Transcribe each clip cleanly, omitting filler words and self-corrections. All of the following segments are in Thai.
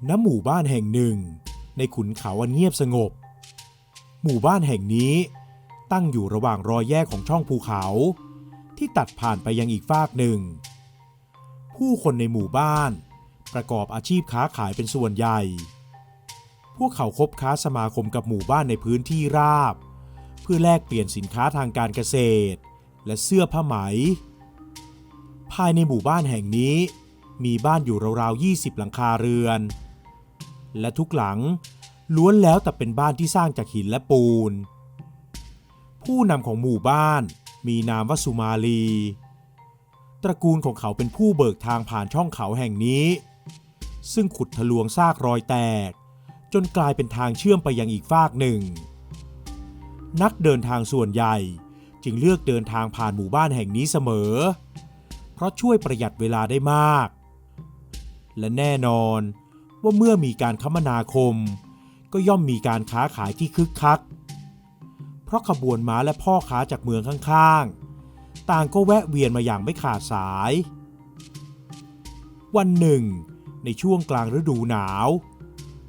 ณหมู่บ้านแห่งหนึ่งในขุนเขาอันเงียบสงบหมู่บ้านแห่งนี้ตั้งอยู่ระหว่างรอยแยกของช่องภูเขาที่ตัดผ่านไปยังอีกฟากหนึ่งผู้คนในหมู่บ้านประกอบอาชีพค้าขายเป็นส่วนใหญ่พวกเขาคบค้าสมาคมกับหมู่บ้านในพื้นที่ราบเพื่อแลกเปลี่ยนสินค้าทางการเกษตรและเสื้อผ้าไหมภายในหมู่บ้านแห่งนี้มีบ้านอยู่ราวๆ20หลังคาเรือนและทุกหลังล้วนแล้วแต่เป็นบ้านที่สร้างจากหินและปูนผู้นำของหมู่บ้านมีนามว่าสุมาลีตระกูลของเขาเป็นผู้เบิกทางผ่านช่องเขาแห่งนี้ซึ่งขุดทะลวงซากรอยแตกจนกลายเป็นทางเชื่อมไปยังอีกฟากหนึ่งนักเดินทางส่วนใหญ่จึงเลือกเดินทางผ่านหมู่บ้านแห่งนี้เสมอเพราะช่วยประหยัดเวลาได้มากและแน่นอนว่าเมื่อมีการคมนาคมก็ย่อมมีการค้าขายที่คึกคักเพราะขบวนม้าและพ่อค้าจากเมืองข้างๆต่างก็แวะเวียนมาอย่างไม่ขาดสายวันหนึ่งในช่วงกลางฤดูหนาว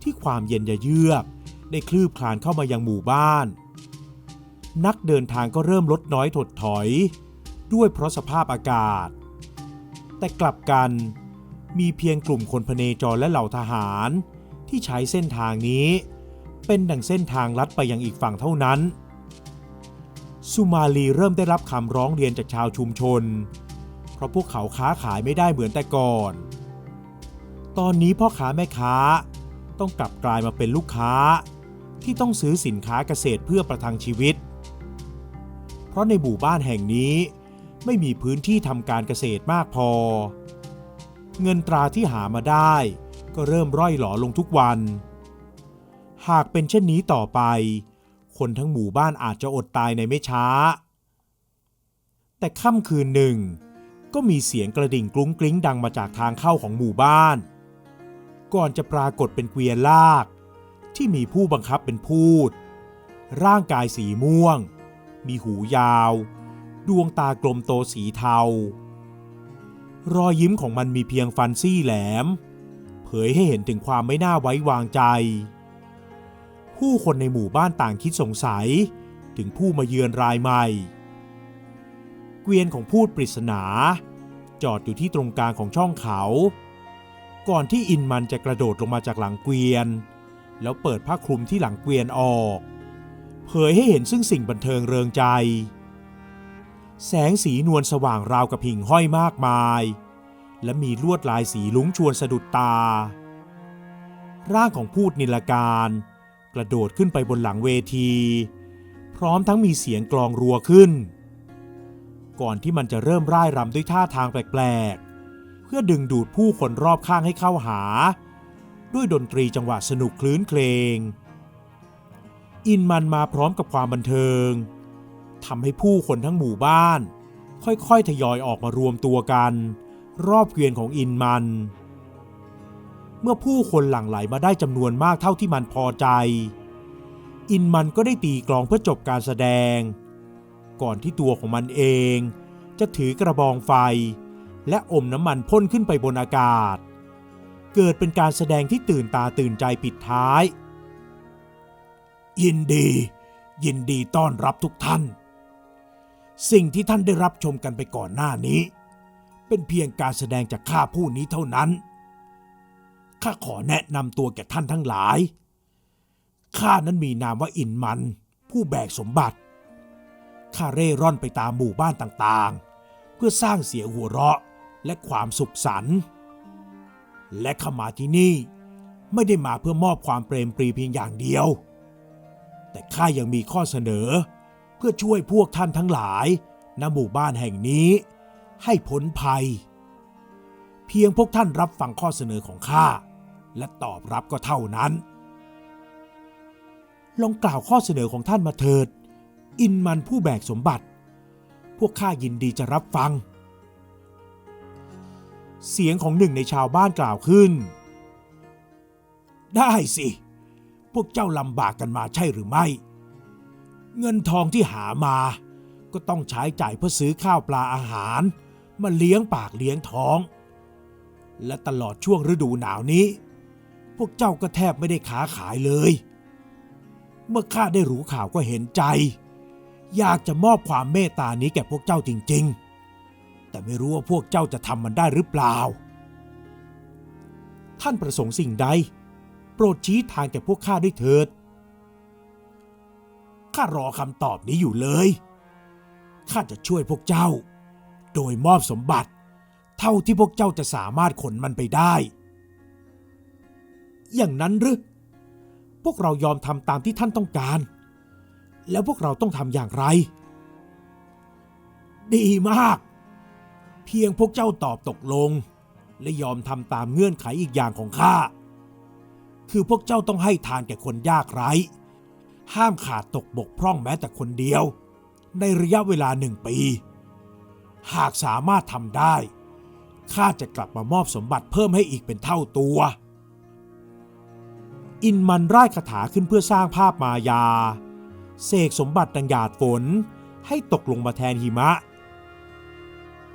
ที่ความเย็นเยือกได้คลืบคลานเข้ามายังหมู่บ้านนักเดินทางก็เริ่มลดน้อยถดถอยด้วยเพราะสภาพอากาศแต่กลับกันมีเพียงกลุ่มคนพเนจรและเหล่าทหารที่ใช้เส้นทางนี้เป็นดั่งเส้นทางลัดไปยังอีกฝั่งเท่านั้นสุมาลีเริ่มได้รับคำร้องเรียนจากชาวชุมชนเพราะพวกเขาค้าขายไม่ได้เหมือนแต่ก่อนตอนนี้พ่อค้าแม่ค้าต้องกลับกลายมาเป็นลูกค้าที่ต้องซื้อสินค้าเกษตรเพื่อประทังชีวิตเพราะในหมู่บ้านแห่งนี้ไม่มีพื้นที่ทำการเกษตรมากพอเงินตราที่หามาได้ก็เริ่มร่อยหรอลงทุกวันหากเป็นเช่นนี้ต่อไปคนทั้งหมู่บ้านอาจจะอดตายในไม่ช้าแต่ค่ำคืนหนึ่งก็มีเสียงกระดิ่งกรุ้งกริ้งดังมาจากทางเข้าของหมู่บ้านก่อนจะปรากฏเป็นเกวียนลากที่มีผู้บังคับเป็นพูดร่างกายสีม่วงมีหูยาวดวงตากลมโตสีเทารอยยิ้มของมันมีเพียงฟันซี่แหลมเผยให้เห็นถึงความไม่น่าไว้วางใจผู้คนในหมู่บ้านต่างคิดสงสัยถึงผู้มาเยือนรายใหม่เกวียนของพูดปริศนาจอดอยู่ที่ตรงกลางของช่องเขาก่อนที่อินมันจะกระโดดลงมาจากหลังเกวียนแล้วเปิดผ้าคลุมที่หลังเกวียนออกเผยให้เห็นซึ่งสิ่งบันเทิงเริงใจแสงสีนวลสว่างราวกับหิ่งห้อยมากมายและมีลวดลายสีลุ้งชวนสะดุดตาร่างของพูดนิลการกระโดดขึ้นไปบนหลังเวทีพร้อมทั้งมีเสียงกลองรัวขึ้นก่อนที่มันจะเริ่มร่ายรำด้วยท่าทางแปลกๆเพื่อดึงดูดผู้คนรอบข้างให้เข้าหาด้วยดนตรีจังหวะสนุกคลื้นเครงอินมันมาพร้อมกับความบันเทิงทำให้ผู้คนทั้งหมู่บ้านค่อยๆทยอยออกมารวมตัวกันรอบเกวียนของอินมันเมื่อผู้คนหลั่งไหลมาได้จำนวนมากเท่าที่มันพอใจอินมันก็ได้ตีกลองเพื่อจบการแสดงก่อนที่ตัวของมันเองจะถือกระบองไฟและอมน้ำมันพ่นขึ้นไปบนอากาศเกิดเป็นการแสดงที่ตื่นตาตื่นใจปิดท้ายยินดีต้อนรับทุกท่านสิ่งที่ท่านได้รับชมกันไปก่อนหน้านี้เป็นเพียงการแสดงจากข้าผู้นี้เท่านั้นข้าขอแนะนำตัวแก่ท่านทั้งหลายข้านั้นมีนามว่าอินมันผู้แบกสมบัติข้าเร่ร่อนไปตามหมู่บ้านต่างๆเพื่อสร้างเสียงหัวเราะและความสุขสันต์และข้ามาที่นี่ไม่ได้มาเพื่อมอบความเปรมปรีเพียงอย่างเดียวแต่ข้ายังมีข้อเสนอเพื่อช่วยพวกท่านทั้งหลายณหมู่บ้านแห่งนี้ให้พ้นภัยเพียงพวกท่านรับฟังข้อเสนอของข้าและตอบรับก็เท่านั้นลองกล่าวข้อเสนอของท่านมาเถิดอินมันผู้แบกสมบัติพวกข้ายินดีจะรับฟังเสียงของหนึ่งในชาวบ้านกล่าวขึ้นได้สิพวกเจ้าลำบากกันมาใช่หรือไม่เงินทองที่หามาก็ต้องใช้จ่ายเพื่อซื้อข้าวปลาอาหารมาเลี้ยงปากเลี้ยงท้องและตลอดช่วงฤดูหนาวนี้ พวกเจ้าก็แทบไม่ได้ค้าขายเลยเมื่อข้าได้รู้ข่าวก็เห็นใจอยากจะมอบความเมตตานี้แก่พวกเจ้าจริงๆแต่ไม่รู้ว่าพวกเจ้าจะทำมันได้หรือเปล่าท่านประสงค์สิ่งใดโปรดชี้ทางแก่พวกข้าด้วยเถิดข้ารอคำตอบนี้อยู่เลยข้าจะช่วยพวกเจ้าโดยมอบสมบัติเท่าที่พวกเจ้าจะสามารถขนมันไปได้อย่างนั้นหรือพวกเรายอมทำตามที่ท่านต้องการแล้วพวกเราต้องทำอย่างไรดีมากเพียงพวกเจ้าตอบตกลงและยอมทำตามเงื่อนไขอีกอย่างของข้าคือพวกเจ้าต้องให้ทานแก่คนยากไร้ห้ามขาดตกบกพร่องแม้แต่คนเดียวในระยะเวลา1 ปีหากสามารถทำได้ข้าจะกลับมามอบสมบัติเพิ่มให้อีกเป็นเท่าตัวอินมันร่ายคาถาขึ้นเพื่อสร้างภาพมายาเสกสมบัติดังหยาดฝนให้ตกลงมาแทนหิมะ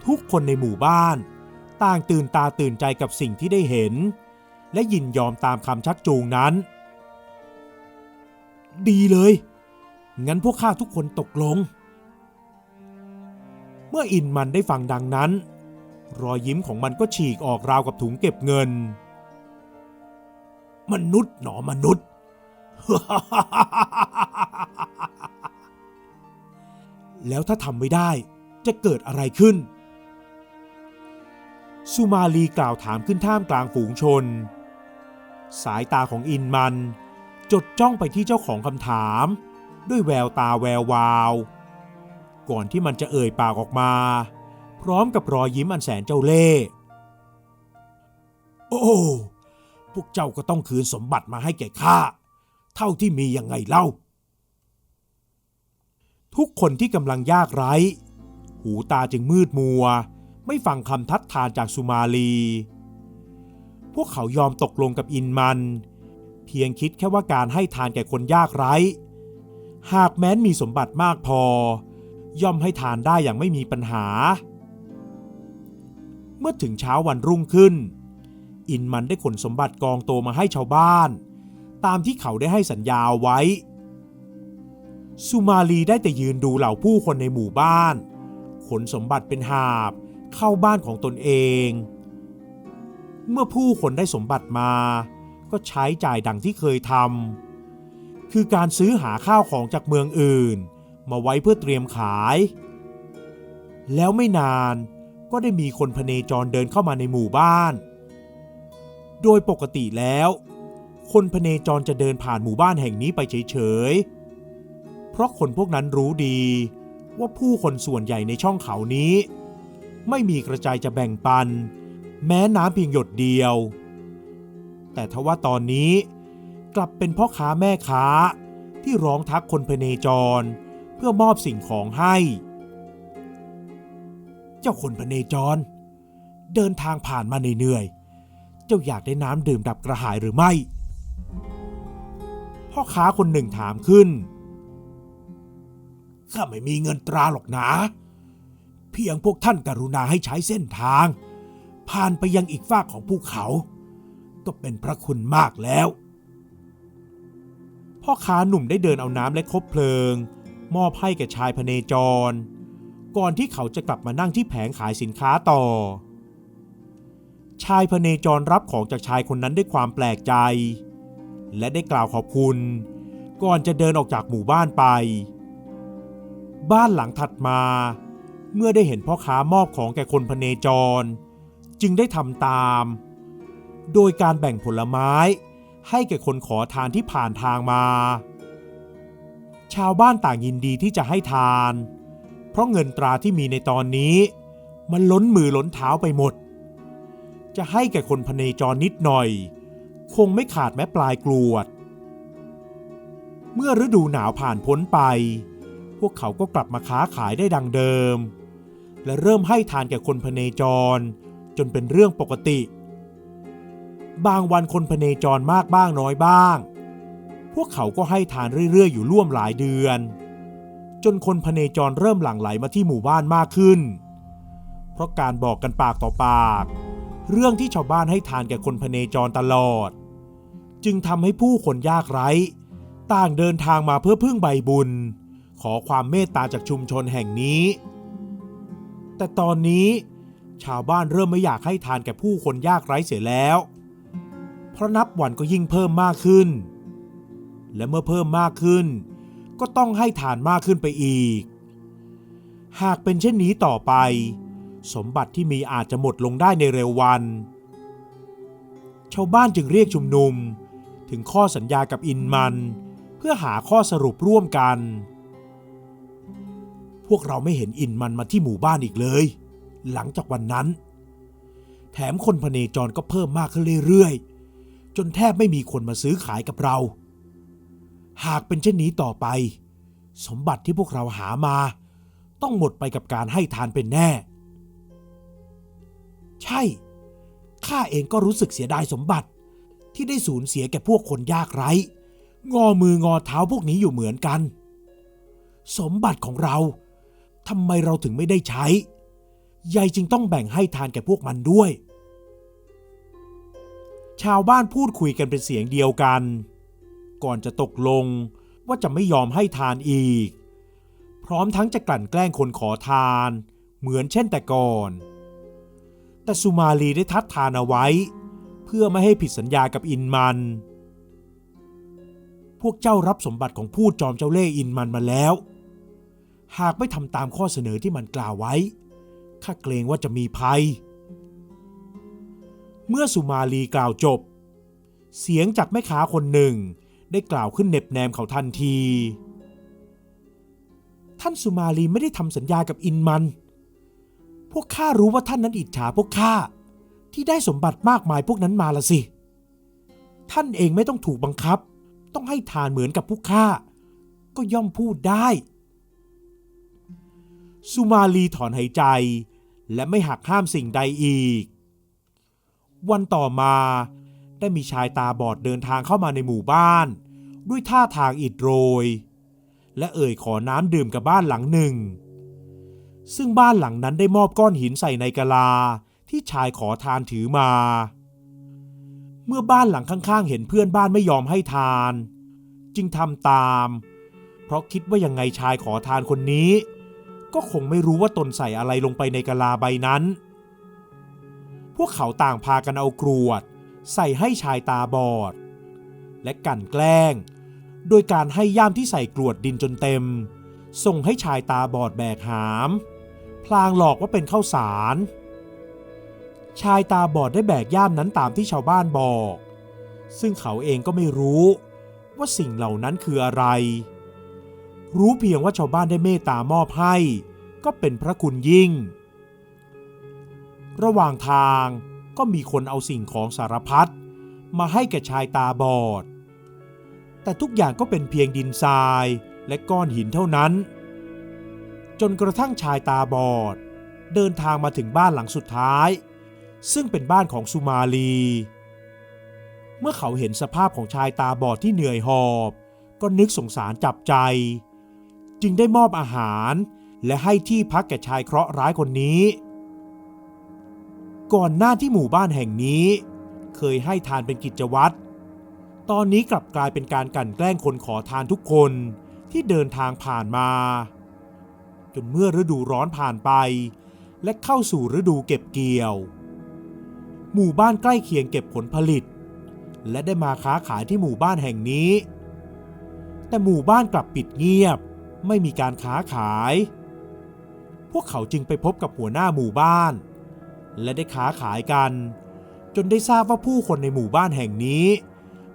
ทุกคนในหมู่บ้านต่างตื่นตาตื่นใจกับสิ่งที่ได้เห็นและยินยอมตามคำชักจูงนั้นดีเลยงั้นพวกข้าทุกคนตกลงเมื่ออินมันได้ฟังดังนั้นรอยยิ้มของมันก็ฉีกออกราวกับถุงเก็บเงินมนุษย์หนอมนุษย์ แล้วถ้าทำไม่ได้จะเกิดอะไรขึ้นสุมาลีกล่าวถามขึ้นท่ามกลางฝูงชนสายตาของอินมันจดจ้องไปที่เจ้าของคำถามด้วยแววตาแวววาวก่อนที่มันจะเอ่ยปากออกมาพร้อมกับรอยยิ้มอันแสนเจ้าเล่ห์โอ้พวกเจ้าก็ต้องคืนสมบัติมาให้แก่ข้าเท่าที่มียังไงเล่าทุกคนที่กำลังยากไร้หูตาจึงมืดมัวไม่ฟังคำทัดทานจากสุมาลีพวกเขายอมตกลงกับอินมันเพียงคิดแค่ว่าการให้ทานแก่คนยากไร้หากแม้นมีสมบัติมากพอย่อมให้ทานได้อย่างไม่มีปัญหาเมื่อถึงเช้าวันรุ่งขึ้นอินมันได้ขนสมบัติกองโตมาให้ชาวบ้านตามที่เขาได้ให้สัญญาไว้สุมาลีได้แต่ยืนดูเหล่าผู้คนในหมู่บ้านขนสมบัติเป็นหาบเข้าบ้านของตนเองเมื่อผู้คนได้สมบัติมาก็ใช้จ่ายดังที่เคยทำคือการซื้อหาข้าวของจากเมืองอื่นมาไว้เพื่อเตรียมขายแล้วไม่นานก็ได้มีคนพเนจรเดินเข้ามาในหมู่บ้านโดยปกติแล้วคนพเนจรจะเดินผ่านหมู่บ้านแห่งนี้ไปเฉยๆเพราะคนพวกนั้นรู้ดีว่าผู้คนส่วนใหญ่ในช่องเขานี้ไม่มีกระจายจะแบ่งปันแม้น้ำเพียงหยดเดียวแต่ทว่าตอนนี้กลับเป็นพ่อค้าแม่ค้าที่ร้องทักคนพเนจรเพื่อมอบสิ่งของให้เจ้าคนพเนจรเดินทางผ่านมาเหนื่อยๆเจ้าอยากได้น้ำดื่มดับกระหายหรือไม่พ่อค้าคนหนึ่งถามขึ้นข้าไม่มีเงินตราหรอกนะเพียงพวกท่านกรุณาให้ใช้เส้นทางผ่านไปยังอีกฝากของภูเขาก็เป็นพระคุณมากแล้วพ่อค้าหนุ่มได้เดินเอาน้ำและคบเพลิงมอบให้แก่ชายพเนจรก่อนที่เขาจะกลับมานั่งที่แผงขายสินค้าต่อชายพเนจรรับของจากชายคนนั้นด้วยความแปลกใจและได้กล่าวขอบคุณก่อนจะเดินออกจากหมู่บ้านไปบ้านหลังถัดมาเมื่อได้เห็นพ่อค้ามอบของแก่คนพเนจรจึงได้ทำตามโดยการแบ่งผลไม้ให้แก่คนขอทานที่ผ่านทางมาชาวบ้านต่างยินดีที่จะให้ทานเพราะเงินตราที่มีในตอนนี้มันล้นมือล้นเท้าไปหมดจะให้แก่คนพเนจรนิดหน่อยคงไม่ขาดแม้ปลายกรวดเมื่อฤดูหนาวผ่านพ้นไปพวกเขาก็กลับมาค้าขายได้ดังเดิมและเริ่มให้ทานแก่คนพเนจรจนเป็นเรื่องปกติบางวันคนพเนจรมากบ้างน้อยบ้างพวกเขาก็ให้ทานเรื่อยๆอยู่ร่วมหลายเดือนจนคนพเนจรเริ่มหลั่งไหลมาที่หมู่บ้านมากขึ้นเพราะการบอกกันปากต่อปากเรื่องที่ชาวบ้านให้ทานแก่คนพเนจรตลอด จึงทำให้ผู้คนยากไร้ต่างเดินทางมาเพื่อพึ่งใบบุญขอความเมตตาจากชุมชนแห่งนี้แต่ตอนนี้ชาวบ้านเริ่มไม่อยากให้ทานแก่ผู้คนยากไร้เสียแล้วเพราะนับวันก็ยิ่งเพิ่มมากขึ้นและเมื่อเพิ่มมากขึ้นก็ต้องให้ทานมากขึ้นไปอีกหากเป็นเช่นนี้ต่อไปสมบัติที่มีอาจจะหมดลงได้ในเร็ววันชาวบ้านจึงเรียกชุมนุมถึงข้อสัญญากับอินมันเพื่อหาข้อสรุปร่วมกันพวกเราไม่เห็นอินมันมาที่หมู่บ้านอีกเลยหลังจากวันนั้นแถมคนพเนจรก็เพิ่มมากขึ้นเรื่อยๆจนแทบไม่มีคนมาซื้อขายกับเราหากเป็นเช่นนี้ต่อไปสมบัติที่พวกเราหามาต้องหมดไปกับการให้ทานเป็นแน่ใช่ข้าเองก็รู้สึกเสียดายสมบัติที่ได้สูญเสียแก่พวกคนยากไร้งอมืองอเท้าพวกนี้อยู่เหมือนกันสมบัติของเราทำไมเราถึงไม่ได้ใช้ยายจึงต้องแบ่งให้ทานแก่พวกมันด้วยชาวบ้านพูดคุยกันเป็นเสียงเดียวกันก่อนจะตกลงว่าจะไม่ยอมให้ทานอีกพร้อมทั้งจะกลั่นแกล้งคนขอทานเหมือนเช่นแต่ก่อนแต่สุมาลีได้ทัดทานเอาไว้เพื่อไม่ให้ผิดสัญญากับอินมันพวกเจ้ารับสมบัติของผู้จอมเจ้าเล่ห์อินมันมาแล้วหากไม่ทำตามข้อเสนอที่มันกล่าวไว้ข้าเกรงว่าจะมีภัยเมื่อสุมาลีกล่าวจบเสียงจากแม่ค้าคนหนึ่งได้กล่าวขึ้นเน็บแนมเขาทันทีท่านสุมาลีไม่ได้ทำสัญญากับอินมันพวกข้ารู้ว่าท่านนั้นอิจฉาพวกข้าที่ได้สมบัติมากมายพวกนั้นมาละสิท่านเองไม่ต้องถูกบังคับต้องให้ทานเหมือนกับพวกข้าก็ย่อมพูดได้สุมาลีถอนหายใจและไม่หักห้ามสิ่งใดอีกวันต่อมาได้มีชายตาบอดเดินทางเข้ามาในหมู่บ้านด้วยท่าทางอิดโรยและเอ่ยขอน้ำดื่มกับบ้านหลังหนึ่งซึ่งบ้านหลังนั้นได้มอบก้อนหินใส่ในกะลาที่ชายขอทานถือมาเมื่อบ้านหลังข้างๆเห็นเพื่อนบ้านไม่ยอมให้ทานจึงทำตามเพราะคิดว่ายังไงชายขอทานคนนี้ก็คงไม่รู้ว่าตนใส่อะไรลงไปในกะลาใบนั้นพวกเขาต่างพากันเอากรวดใส่ให้ชายตาบอดและกลั่นแกล้งโดยการให้ย่ามที่ใส่กรวดดินจนเต็มส่งให้ชายตาบอดแบกหามพลางหลอกว่าเป็นข้าวสารชายตาบอดได้แบกย่ามนั้นตามที่ชาวบ้านบอกซึ่งเขาเองก็ไม่รู้ว่าสิ่งเหล่านั้นคืออะไรรู้เพียงว่าชาวบ้านได้เมตตามอบให้ก็เป็นพระคุณยิ่งระหว่างทางก็มีคนเอาสิ่งของสารพัดมาให้แก่ชายตาบอดแต่ทุกอย่างก็เป็นเพียงดินทรายและก้อนหินเท่านั้นจนกระทั่งชายตาบอดเดินทางมาถึงบ้านหลังสุดท้ายซึ่งเป็นบ้านของสุมาลีเมื่อเขาเห็นสภาพของชายตาบอดที่เหนื่อยหอบก็นึกสงสารจับใจจึงได้มอบอาหารและให้ที่พักแก่ชายเคราะห์ร้ายคนนี้ก่อนหน้าที่หมู่บ้านแห่งนี้เคยให้ทานเป็นกิจวัตรตอนนี้กลับกลายเป็นการกลั่นแกล้งคนขอทานทุกคนที่เดินทางผ่านมาจนเมื่อฤดูร้อนผ่านไปและเข้าสู่ฤดูเก็บเกี่ยวหมู่บ้านใกล้เคียงเก็บผลผลิตและได้มาค้าขายที่หมู่บ้านแห่งนี้แต่หมู่บ้านกลับปิดเงียบไม่มีการค้าขายพวกเขาจึงไปพบกับหัวหน้าหมู่บ้านและได้ค้าขายกันจนได้ทราบว่าผู้คนในหมู่บ้านแห่งนี้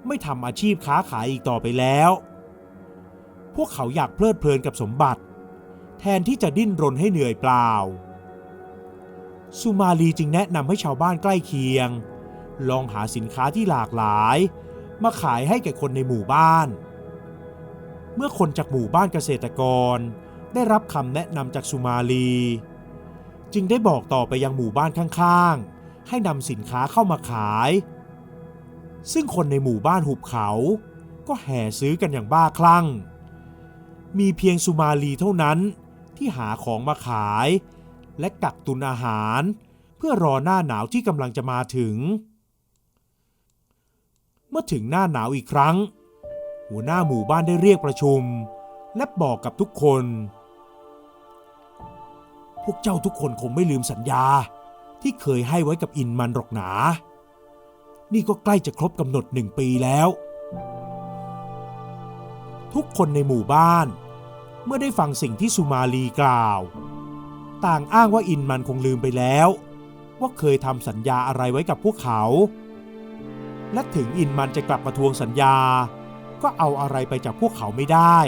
ไม่ทำอาชีพค้าขายอีกต่อไปแล้วพวกเขาอยากเพลิดเพลินกับสมบัติแทนที่จะดิ้นรนให้เหนื่อยเปล่าสุมาลีจึงแนะนำให้ชาวบ้านใกล้เคียงลองหาสินค้าที่หลากหลายมาขายให้แก่คนในหมู่บ้านเมื่อคนจากหมู่บ้านเกษตรกรได้รับคำแนะนำจากสุมาลีจึงได้บอกต่อไปยังหมู่บ้านข้างๆให้นำสินค้าเข้ามาขายซึ่งคนในหมู่บ้านหุบเขาก็แห่ซื้อกันอย่างบ้าคลั่งมีเพียงสุมาลีเท่านั้นที่หาของมาขายและกักตุนอาหารเพื่อรอหน้าหนาวที่กำลังจะมาถึงเ มื่อถึงหน้าหนาวอีกครั้งหัวหน้าหมู่บ้านได้เรียกประชุมและบอกกับทุกคนพวกเจ้าทุกคนคงไม่ลืมสัญญาที่เคยให้ไว้กับอินมันหรอกหนานี่ก็ใกล้จะครบกำหนด1 ปีแล้วทุกคนในหมู่บ้านเมื่อได้ฟังสิ่งที่สุมาลีกล่าวต่างอ้างว่าอินมันคงลืมไปแล้วว่าเคยทำสัญญาอะไรไว้กับพวกเขาและถึงอินมันจะกลับมาทวงสัญญาก็เอาอะไรไปจากพวกเขาไม่ได้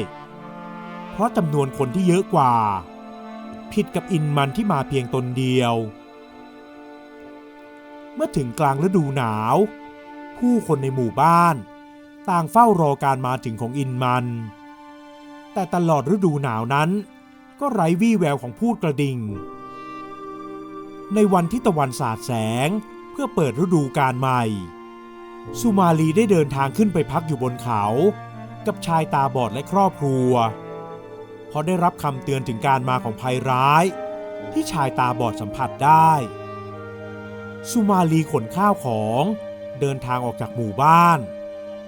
เพราะจำนวนคนที่เยอะกว่าผิดกับอินมันที่มาเพียงตนเดียวเมื่อถึงกลางฤดูหนาวผู้คนในหมู่บ้านต่างเฝ้ารอการมาถึงของอินมันแต่ตลอดฤดูหนาวนั้นก็ไร้วี่แววของพูดกระดิ่งในวันที่ตะวันสาดแสงเพื่อเปิดฤดูกาลใหม่สุมาลีได้เดินทางขึ้นไปพักอยู่บนเขากับชายตาบอดและครอบครัวเพราะได้รับคำเตือนถึงการมาของภัยร้ายที่ชายตาบอดสัมผัสได้สุมาลีขนข้าวของเดินทางออกจากหมู่บ้าน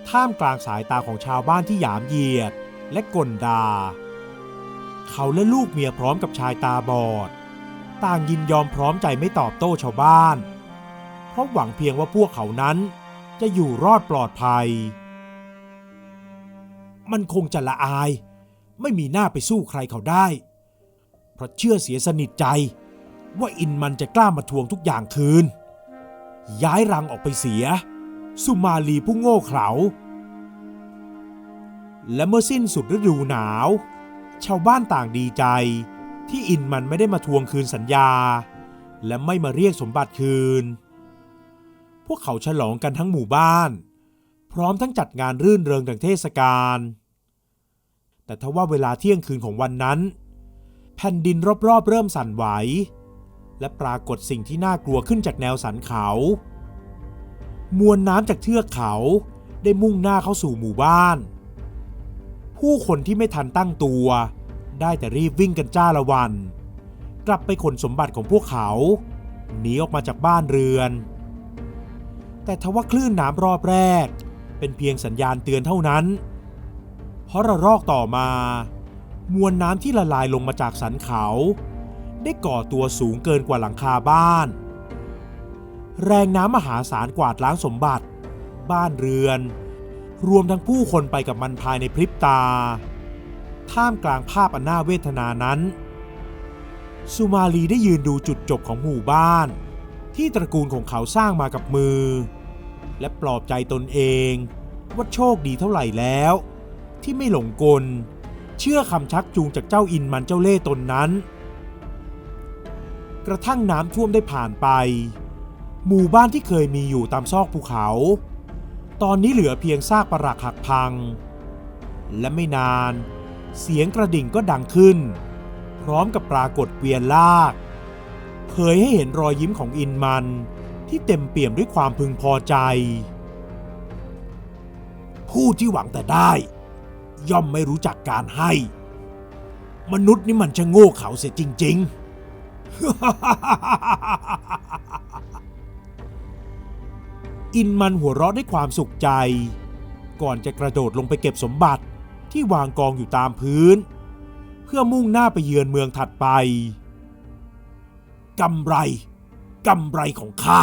ท่ามกลางสายตาของชาวบ้านที่หยามเหยียดและก่นด่าเขาและลูกเมียพร้อมกับชายตาบอดต่างยินยอมพร้อมใจไม่ตอบโต้ชาวบ้านเพราะหวังเพียงว่าพวกเขานั้นจะอยู่รอดปลอดภัยมันคงจะละอายไม่มีหน้าไปสู้ใครเขาได้เพราะเชื่อเสียสนิทใจว่าอินมันจะกล้ามาทวงทุกอย่างคืนย้ายรังออกไปเสียสุมาลีผู้โง่เขลาและเมื่อสิ้นสุดฤดูหนาวชาวบ้านต่างดีใจที่อินมันไม่ได้มาทวงคืนสัญญาและไม่มาเรียกสมบัติคืนพวกเขาฉลองกันทั้งหมู่บ้านพร้อมทั้งจัดงานรื่นเริงดังเทศกาลแต่ทว่าเวลาเที่ยงคืนของวันนั้นแผ่นดินรอบๆเริ่มสั่นไหวและปรากฏสิ่งที่น่ากลัวขึ้นจากแนวสันเขามวลน้ำจากเทือกเขาได้มุ่งหน้าเข้าสู่หมู่บ้านผู้คนที่ไม่ทันตั้งตัวได้แต่รีบวิ่งกันจ้าละวันกลับไปขนสมบัติของพวกเขาหนีออกมาจากบ้านเรือนแต่ทว่าคลื่นน้ำรอบแรกเป็นเพียงสัญญาณเตือนเท่านั้นเพราะระลอกต่อมามวลน้ำที่ละลายลงมาจากสันเขาได้ก่อตัวสูงเกินกว่าหลังคาบ้านแรงน้ำมหาศาลกวาดล้างสมบัติบ้านเรือนรวมทั้งผู้คนไปกับมันภายในพริบตาท่ามกลางภาพอันน่าเวทนานั้นสุมาลีได้ยืนดูจุดจบของหมู่บ้านที่ตระกูลของเขาสร้างมากับมือและปลอบใจตนเองว่าโชคดีเท่าไหร่แล้วที่ไม่หลงกลเชื่อคำชักจูงจากเจ้าอินมันเจ้าเล่ห์ตนนั้นกระทั่งน้ำท่วมได้ผ่านไปหมู่บ้านที่เคยมีอยู่ตามซอกภูเขาตอนนี้เหลือเพียงซากปรักหักพังและไม่นานเสียงกระดิ่งก็ดังขึ้นพร้อมกับปรากฏเกวียนลากเผยให้เห็นรอยยิ้มของอินมันที่เต็มเปี่ยมด้วยความพึงพอใจผู้ที่หวังแต่ได้ย่อมไม่รู้จักการให้มนุษย์นี่มันจะโง่เขลาเสียจริงๆ อินมันหัวเราะด้วยความสุขใจก่อนจะกระโดดลงไปเก็บสมบัติที่วางกองอยู่ตามพื้นเพื่อมุ่งหน้าไปเยือนเมืองถัดไปกำไรของข้า